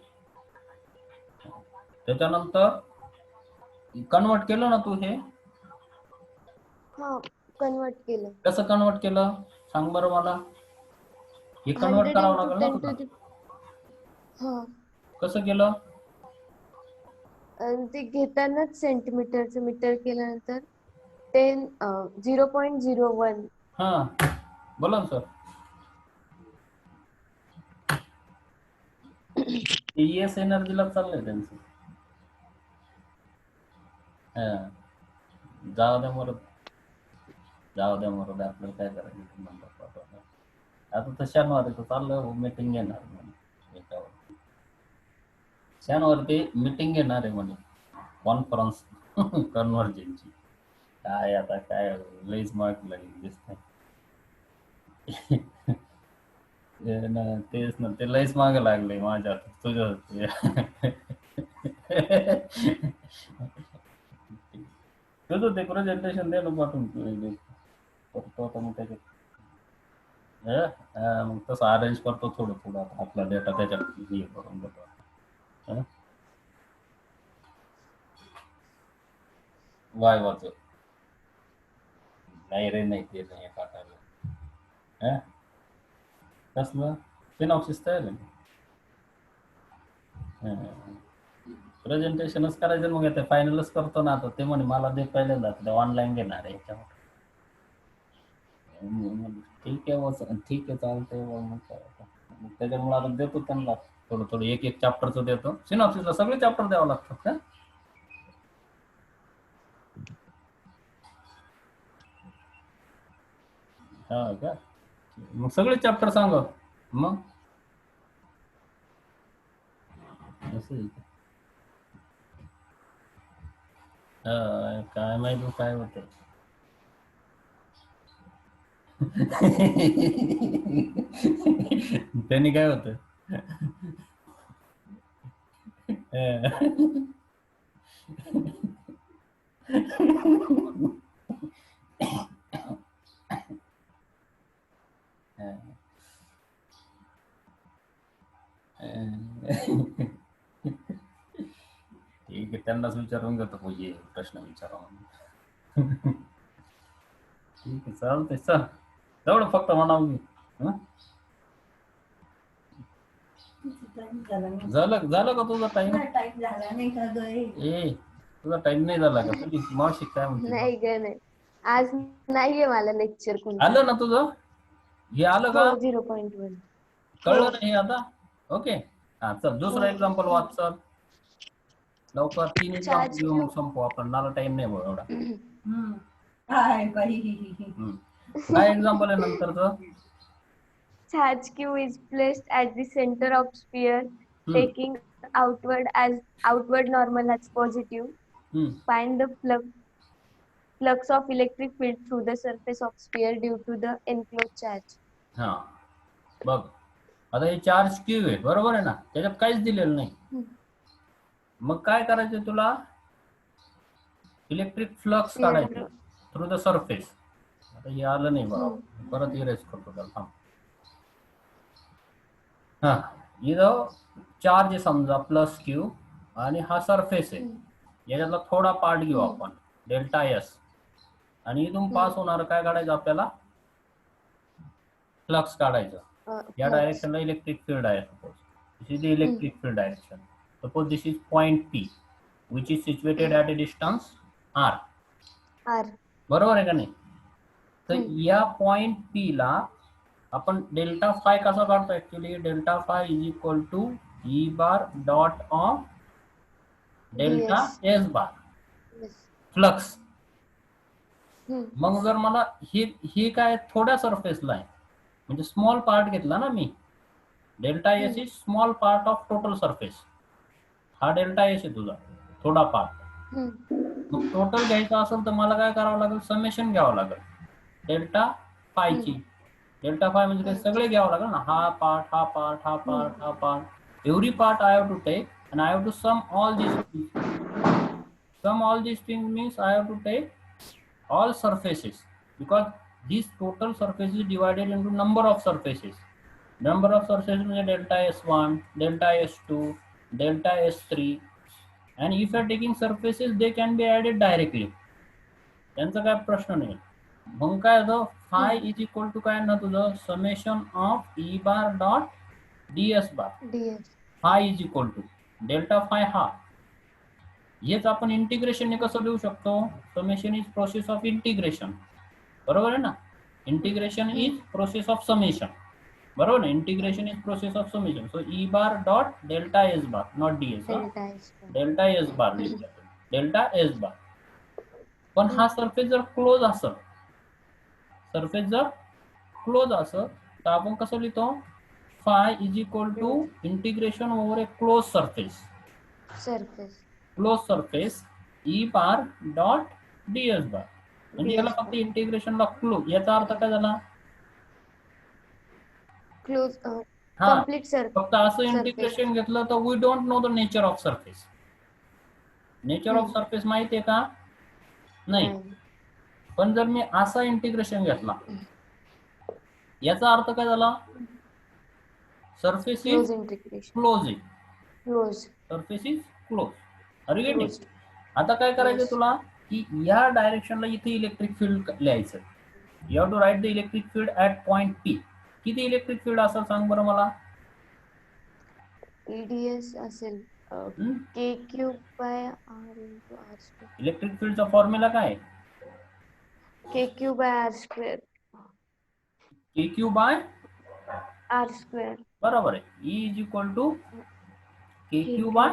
त्याच्यानंतर कन्वर्ट केलं ना तू हे? हा कन्वर्ट केलं. कसं कन्वर्ट केलं सांग बरं मला. हे कन्वर्ट 100 करावं into लागेल ना 10 तुला. to the हा कसं केलं? ते घेतानाच सेंटीमीटरचं मीटर केल्यानंतर 0.01. हा बोला ना सर. ES एनर्जीला चाललंय त्यांचं. जाऊ द्या मरत आपल्याला काय करायचं. आता तर शनिवारी तर चाललं मीटिंग घेणार याच्यावर. शनिवारी ते मीटिंग घेणार आहे म्हणे, कॉन्फरन्स कन्व्हर्जनची. काय आता काय लईच मार्क लागेल दिसतंय. तेच ना, ते लईच मागे लागले माझ्या तुझ्या. तुझं ते प्रेझेंटेशन दे ना पाठवून करतो आता मग त्याच्यात. मग तसं अरेंज करतो थोडं आता आपला डेटा त्याच्यात हे करून देतो. वाच नाही रे, नाही ते नाही पाठायला. कसलं सिनॉप्सिस तयार आहे. प्रेझेंटेशनच करायचं मग ते फायनलच करतो ना. आता ते म्हणे मला दे पहिल्यांदा, ऑनलाईन घेणार आहे याच्यावर. ठीक आहे चालतंय मग त्याच्यामुळे आता देतो त्यांना थोडं एक चॅप्टरचं देतो. सिनॉप्सिसला सगळे चॅप्टर द्यावं लागतात का? हा का, मग सगळे चॅप्टर सांग मग. काय माहिती काय होत. त्यांनी काय होत. ठीक आहे, त्यांनाच विचारून घेतो म्हणजे प्रश्न विचारा. ठीक आहे चालतंय, चल तेवढं फक्त म्हणावं मी. झालं का तुझा टाइम? तुझा टाइम नाही झाला का? तुझी मावशी काय म्हणते? नाही ग नाही, आज नाहीये मला लेक्चर कोणतं. आलं ना तुझं? हे आलं का? 0.1. कळलं नाही आता? ओके. हा चल दुसरा एक्झाम्पल वाच चल लवकर. 3 एक्झाम्पल घेऊ मग संपू आपण. मला टाइम नाही बघ एवढा. काय एक्झाम्पल आहे नंतरचं? Charge q is placed at the center of sphere, taking outward normal as positive. Find the flux of electric field through the surface of sphere due to the enclosed charge. हा बघ आता हे चार्ज क्यू आहे बरोबर आहे ना, त्याच्यात काहीच दिलेलं नाही. मग काय करायचं तुला? इलेक्ट्रिक फ्लक्स काढायचे थ्रू द सरफेस. आता हे आलं नाही बरोबर, परत इरेज करतो त्याला थांब. हा इथं चार्ज आहे समजा प्लस क्यू आणि हा सरफेस आहे. याच्यातला थोडा पार्ट घेऊ आपण डेल्टा एस आणि इथून पास होणार काय काढायचं आपल्याला? फ्लक्स काढायचं. या डायरेक्शनला इलेक्ट्रिक फील्ड आहे. Suppose this is the electric field direction. Suppose this is point P which is situated at a distance R. बरोबर आहे का नाही? तर या पॉइंट पी ला आपण डेल्टा फाय कसा काढतो? Actually delta phi is equal to E bar dot of delta S bar flux. मग जर मला हे काय थोड्या सरफेसला आहे म्हणजे स्मॉल पार्ट घेतला ना मी. Delta S is small part of total surface. हा डेल्टा एस आहे तुझा थोडा पार्ट. मग टोटल घ्यायचा असेल तर मला काय करावं लागेल? समेशन घ्यावं लागेल डेल्टा फायची. डेल्टा फाय म्हणजे ते सगळे घ्यावं लागेल ना. हा पार्ट, हा पार्ट, हा पार्ट, हा part. Every part I have to take and I have to sum all these things. Sum all these things means I have to take all surfaces because this total surface is divided into number of surfaces. Number of surfaces means delta S1, delta S2, delta S3, and if you are taking surfaces they can be added directly. त्यांचा काय प्रश्न नाही. मग काय होतं? फाय इज इक्वल टू काय ना तुझं? Summation of E bar dot D S bar. Phi is equal to delta phi हा. हेच आपण इंटिग्रेशनने कसं लिहू शकतो? Summation is process of integration. बरोबर आहे ना? Integration is process of summation. बरोबर ना? Integration is process of summation. So E bar dot delta S bar not D S. Delta S bar delta S bar. पण हा सरफेस जर क्लोज असेल, सरफेस जर क्लोज असेल तर आपण कसं लिहितो? Phi is equal to integration over a close surface. Close surface E bar dot D S bar. म्हणजे याला फक्त इंटिग्रेशनला क्लोज. याचा अर्थ काय झाला? Close complete surface. फक्त असं इंटिग्रेशन घेतलं तर we don't know the nature of surface. Nature of surface माहिती आहे का? नाही. पण जर मी असा इंटिग्रेशन घेतला याचा अर्थ काय झाला? सरफेस इज क्लोज आहे. Surface is close. Are you getting? आता काय करायचं तुला की या डायरेक्शनला इथे इलेक्ट्रिक फील्ड लिहायचं. You have to write the electric field at point P. किती इलेक्ट्रिक फील्ड असेल सांग बरं मला? ईडीएस असेल K cube by R into R square. Electric फील्डचा फॉर्म्युला काय? K cube by R square. K cube by R square. बरोबर आहे. E is equal to K cube by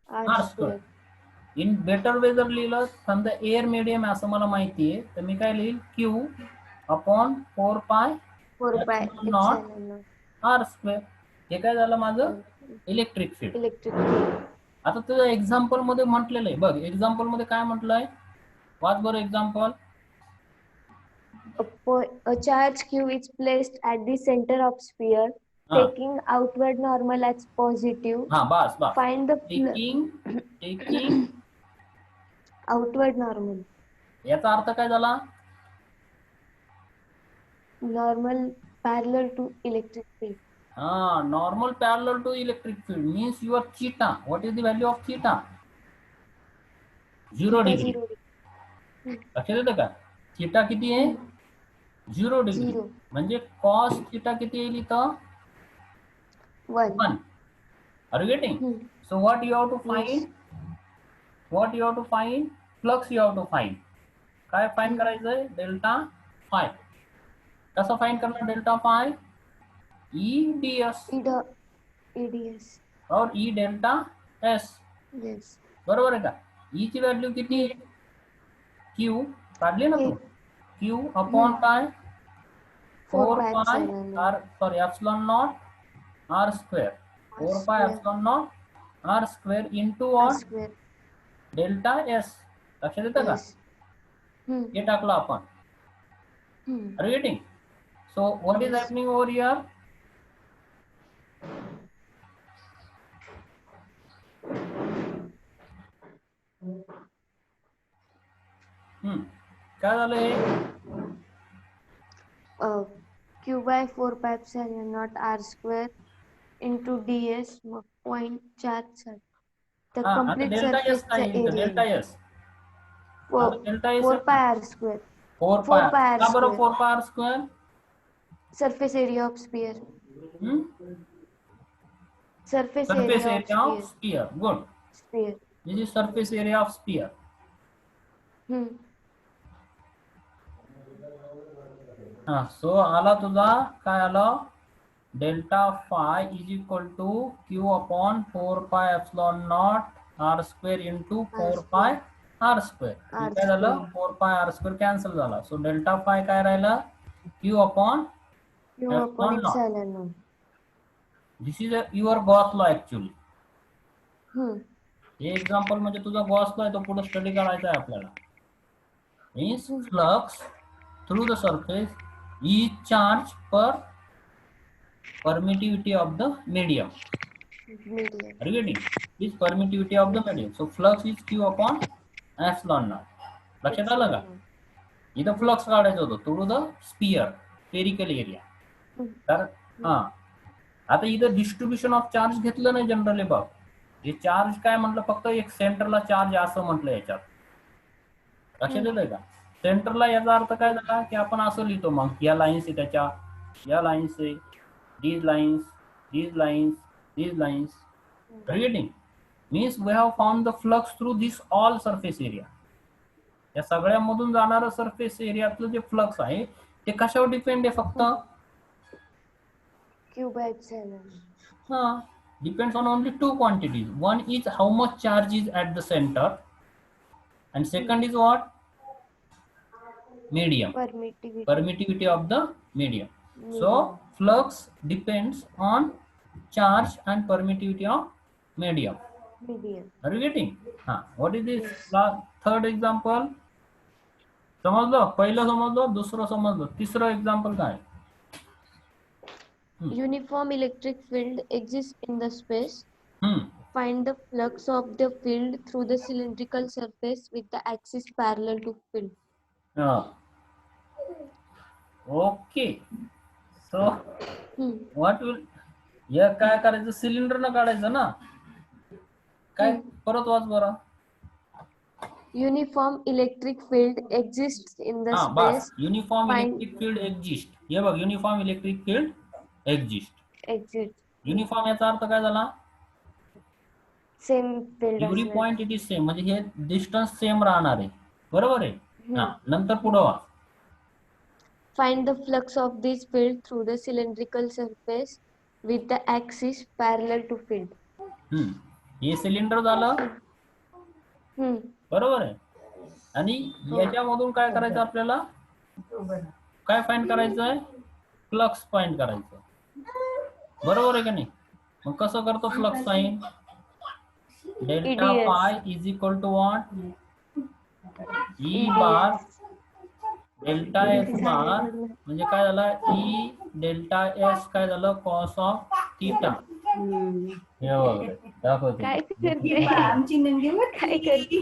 R square. In better way जर लिहिलं समजा एअर मीडियम असं मला माहिती आहे तर मी काय लिहिल? क्यू अपॉन 4 पाय नॉट आर स्क्वेअर. हे काय झालं माझं? Electric field. आता तुझं एक्झाम्पल मध्ये म्हटलेलं आहे बघ. एक्झाम्पल मध्ये काय म्हटलंय? वाच बरं example. A charge q is placed at the center of sphere, taking outward normal as positive. Bus. Find the taking outward normal. याचा अर्थ काय झाला? Normal parallel to electric field. Normal parallel to electric field means your theta. What is the value of theta? 0 degree. लक्षात येतं का? थीटा किती आहे? 0 डिग्री. म्हणजे कॉस थीटा किती येईल इथं? 1. Are you getting? So what you have to find? What you have to find? Flux you have to find. काय फाइंड करायचंय? Delta five. कसं फाइंड करणार डेल्टा फाय? EDS EDS. और E डेल्टा S. Yes. बरोबर आहे का? E ची व्हॅल्यू किती आहे? Q काढली ना तू? Q अपॉन काय? 4 pi पाय epsilon R sorry epsilon naught R square. 4 pi epsilon naught R square into R what? square. Delta S. लक्षात येतं का? Yes. Hmm. हे टाकलं आपण. Hmm. Are you getting? So what is Yes. happening over here? काय झालं हे? Q by 4 pi epsilon naught R square into ds मग point charge साठी. The आता complete डेल्टा surface S काय चा येईल? area. Delta S. आता delta S 4 pi R square. 4 4 पाय. pi R का बरं square. 4 pi R square? Surface area of sphere. Surface Surface area of area of sphere. sphere. Good. Sphere. This is surface area of sphere. So आला तुझा काय आलं? Delta phi is equal to Q upon 4 pi epsilon naught R square into 4 pi R square. काय झालं? 4 पाय R स्क्वेअर कॅन्सल झाला. सो डेल्टा फाय काय राहिलं? Q upon Q upon epsilon naught. epsilon naught. This is your Gauss law actually. Hmm. हे एक्झाम्पल म्हणजे तुझा गॉस लॉ आहे, तो पुढे स्टडी करायचा आहे आपल्याला. Means flux through the surface is charge per permittivity of the medium. Medium. Are you getting? Is permittivity of the medium. So flux is Q upon epsilon naught. लक्षात आलं का? इथं फ्लक्स काढायचं होतं through the sphere spherical area. तर आता इथं डिस्ट्रीब्युशन ऑफ चार्ज घेतलं नाही जनरली बघ. हे चार्ज काय म्हटलं? फक्त एक सेंटरला चार्ज असं म्हटलं याच्यात. लक्षात येतंय का? सेंटरला याचा अर्थ काय झाला की आपण असं लिहितो मग या लाईन्स आहे त्याच्या, या लाईन्स आहे, these lines, these lines, these lines. Are you getting? Means we have found the flux through this all surface area. या सगळ्यामधून जाणारं सरफेस एरियातलं जे फ्लक्स आहे ते कशावर डिपेंड आहे? फक्त Q by epsilon. Depends on only two quantities. One is how much charge is at the center, and second is what? Medium. Permittivity of the medium. So flux depends on charge and permittivity of medium. Are you getting? What is this? Third example. समजलं? पहिलं समजलं, दुसरं समजलं, तिसरं एक्झाम्पल काय? Uniform electric field exists in the space. Find the flux of the field through the cylindrical surface with the axis parallel to field. Okay. So what will या काय करायचं? सिलेंडर न काढायचं ना? काय परत वाच बरं. Uniform electric field exists in the space. Uniform electric field exist. हे बघ, uniform electric field exist. Uniform याचा अर्थ काय झाला? Same field. Every point it is same, म्हणजे हे डिस्टन्स सेम राहणार आहे. बरोबर आहे? नंतर पुढे वा. Find the flux of this field through the cylindrical surface with the axis parallel to field. हे सिलेंडर झालं. बरोबर आहे. आणि याच्यामधून काय करायचं आपल्याला? काय फाइंड करायचं आहे? फ्लक्स फाइंड करायचं. बरोबर आहे का नाही? मग कसं करतो flux find? Delta phi is equal to what? E bar delta S bar. म्हणजे काय झालं? ई डेल्टा एस काय झालं? Cos of theta. हे वगैरे दाखवतो. काय करते आमची नंदी? काय करते?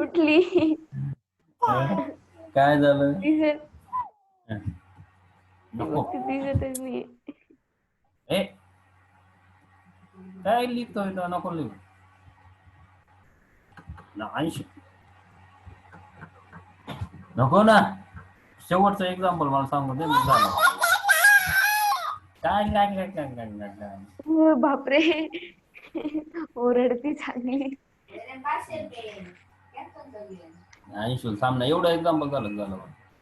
उठली. काय झालं? नको दिसतच नाही. काय लिहितोय? नको लिहू. नको ना. शेवटचं एक्झाम्पल मला सांगू दे. काय बापरे, ओरडती चांगली. आणि सामना एवढं एक्झाम्पल झालं.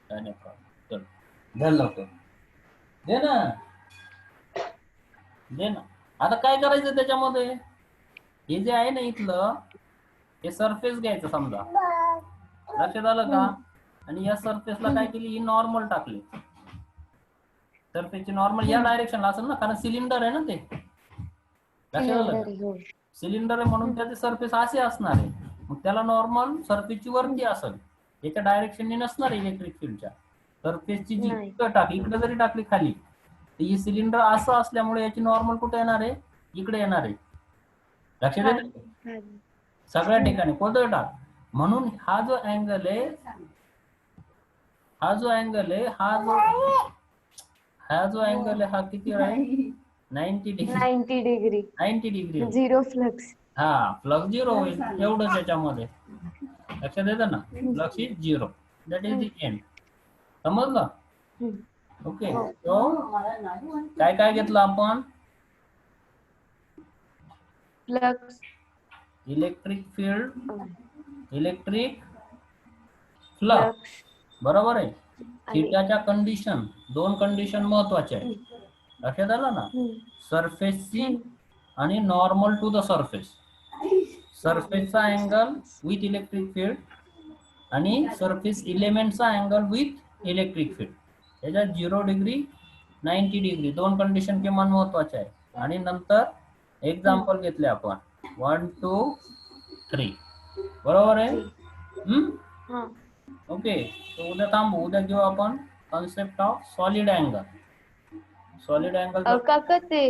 काय नाही प्रॉब्लेम. चल घ्या लवकर. दे ना, दे ना. आता काय करायचं त्याच्यामध्ये, हे जे आहे ना इथलं, हे सरफेस घ्यायचं समजा, लक्षात आलं का? आणि या सरफेसला काय केली, ही नॉर्मल टाकली. सरफेसची नॉर्मल या डायरेक्शनला असेल ना, कारण सिलेंडर आहे ना ते, लक्षात आलं का? सिलेंडर आहे म्हणून त्याचे सरफेस असे असणार आहे. मग त्याला नॉर्मल सरफेसची वरती असेल, याच्या डायरेक्शनने नसणार इलेक्ट्रिक फील्डच्या. सरफेसची जी इकडे जरी टाकली खाली, तर ही सिलेंडर असं असल्यामुळे याची नॉर्मल कुठे येणार आहे, इकडे येणार आहे. लक्षात येतं सगळ्या ठिकाणी कोणतं टाक. म्हणून हा जो अँगल आहे, हा जो अँगल आहे, हा जो अँगल आहे, हा किती आहे, 90 degree. 90 degree 90 degree. Zero flux. हा, फ्लक्स झिरो होईल एवढं त्याच्यामध्ये. लक्षात येतं ना, flux is zero. That is the end. समजलं? ओके. तो काय काय घेतलं आपण, flux, electric field, electric flux, बरोबर आहे. थीटाच्या कंडिशन, दोन कंडिशन महत्वाच्या आहेत. लक्षात आलं ना, सरफेसची आणि नॉर्मल टू द सरफेस. सरफेसचा अँगल विथ इलेक्ट्रिक फील्ड आणि सरफेस एलिमेंटचा अँगल विथ इलेक्ट्रिक फील्ड. त्याच्यात 0 डिग्री 90 डिग्री दोन कंडिशन किमान महत्वाच्या आहे. आणि नंतर एक्झाम्पल घेतले आपण 1 2 3, बरोबर आहे. ओके. तो उद्या थांबू, उद्या घेऊ आपण concept of solid angle. Solid angle काका ते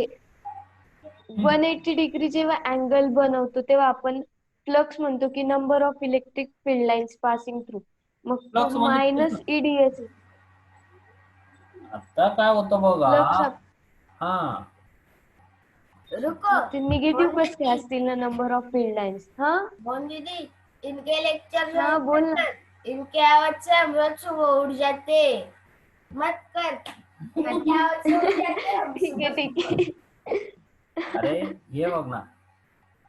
180 डिग्री जेव्हा अँगल बनवतो तेव्हा आपण फ्लक्स म्हणतो की number of electric field lines passing through, मग फ्लक्स मायनस ईडीएस. आता काय होतं बघा, हा ते निगेटिव्ह कसे असतील ना नंबर ऑफ फील्ड लाईन्स. बोल दीदी, इनके लेक्चर में हाँ बोल ना. इनके आवाज से हम लोग सुबह उठ जाते, मत कर. इनके आवाज से उठ जाते हम ठीक आहे ठीक आहे. अरे हे बघ ना,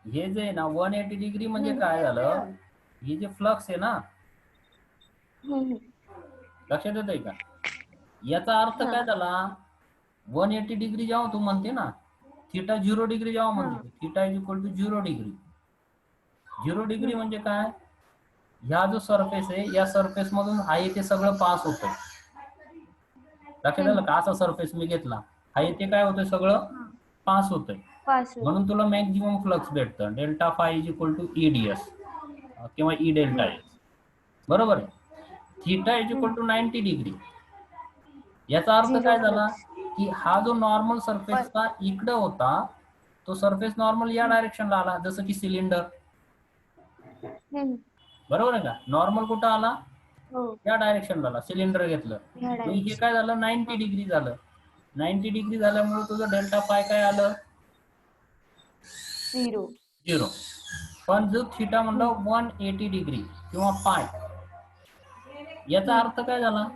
हे जे ना 180 डिग्री म्हणजे काय झालं, हे जे फ्लक्स आहे ना, लक्षात येतंय का? याचा अर्थ काय झाला, 180 डिग्री जेव्हा तू म्हणते ना, थीटा 0 डिग्री जेव्हा म्हणते, theta is equal to 0 degree. 0 degree म्हणजे काय, ह्या जो सरफेस आहे या सरफेस मधून हा इथे सगळं पास होतंय. लक्षात आलं का? असा सरफेस मी घेतला, हा इथे काय होतंय, सगळं पास होतंय. म्हणून तुला मॅक्झिमम फ्लक्स भेटतं. Delta phi is equal to EDS किंवा ई डेल्टा एस, बरोबर आहे. Theta is equal to 90 degree. याचा अर्थ काय झाला की हा जो नॉर्मल सरफेसचा इकडे होता, तो सरफेस नॉर्मल या डायरेक्शनला आला, जसं की सिलेंडर, बरोबर आहे का? नॉर्मल कुठं आला, या डायरेक्शनला आला. सिलेंडर घेतलं, हे काय झालं, 90 डिग्री झालं. 90 डिग्री झाल्यामुळे तुझं डेल्टा पाय काय आलं, 0. पण जो थीटा म्हणलं 180 डिग्री किंवा पाय, याचा अर्थ काय झाला,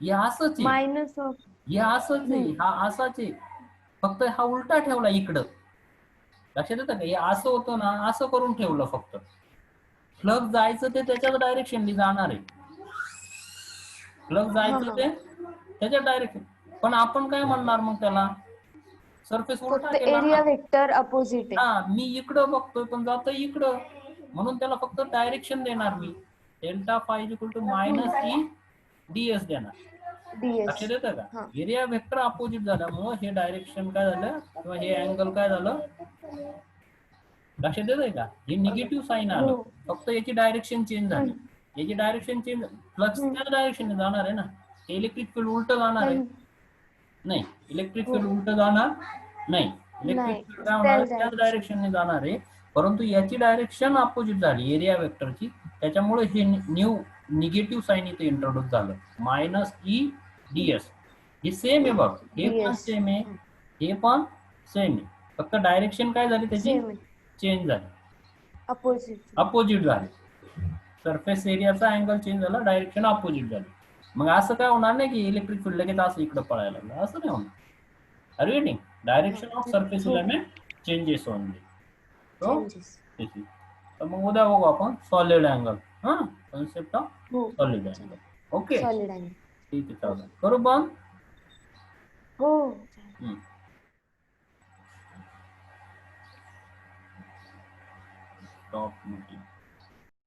हे असंच आहे, मायनस ऑफ, हे असंच आहे, हा असाच आहे, फक्त हा उलटा ठेवला इकडं. लक्षात येतं का? हे असं होतं ना, असं करून ठेवलं फक्त. फ्लक्स जायचं ते त्याच्याच डायरेक्शननी जाणार आहे. फ्लक्स जायचं ते त्याच्या डायरेक्शन. पण आपण काय म्हणणार मग त्याला, सरफेस उलटा केला एरिया वेक्टर अपोजिट आहे. हा, मी इकडं बघतोय पण जातोय इकडं, म्हणून त्याला फक्त डायरेक्शन देणार मी. Delta phi equal to minus E DS देणार. लक्षात येतं का? एरिया वेक्टर अपोजिट झाल्यामुळं हे डायरेक्शन काय झालं किंवा हे अँगल काय झालं, लक्षात येतंय का? हे निगेटिव्ह साईन आलं, फक्त याची डायरेक्शन चेंज झाली. याची डायरेक्शन चेंज, फ्लक्स त्याच डायरेक्शनने जाणार आहे ना. इलेक्ट्रिक फील्ड उलट जाणार आहे, नाही इलेक्ट्रिक फील्ड उलट जाणार नाही. इलेक्ट्रिक फील्ड काय होणार, त्याच डायरेक्शनने जाणार आहे, परंतु याची डायरेक्शन अपोजिट झाली एरिया वेक्टरची. त्याच्यामुळे हे न्यू निगेटिव्ह साईन इथे इंट्रोड्यूस झालं, मायनस ई डीएस. हे सेम आहे बघ, हे पण सेम आहे, हे पण सेम आहे, फक्त डायरेक्शन काय झाली त्याची चेंज झाली, अपोजिट झाली. सरफेस एरियाचा अँगल चेंज झाला, डायरेक्शन अपोजिट झाली. मग असं काय होणार नाही की इलेक्ट्रिक फील्ड लगेच असं इकडे पळायला लागलं, असं नाही होणार. Are you getting? Direction of surface element changes only. तर मग उद्या बघू आपण सॉलिड अँगल, हा, concept of solid angle. Okay solid आहे. ठीक आहे चालेल. करू बंद. हो. Stop meeting.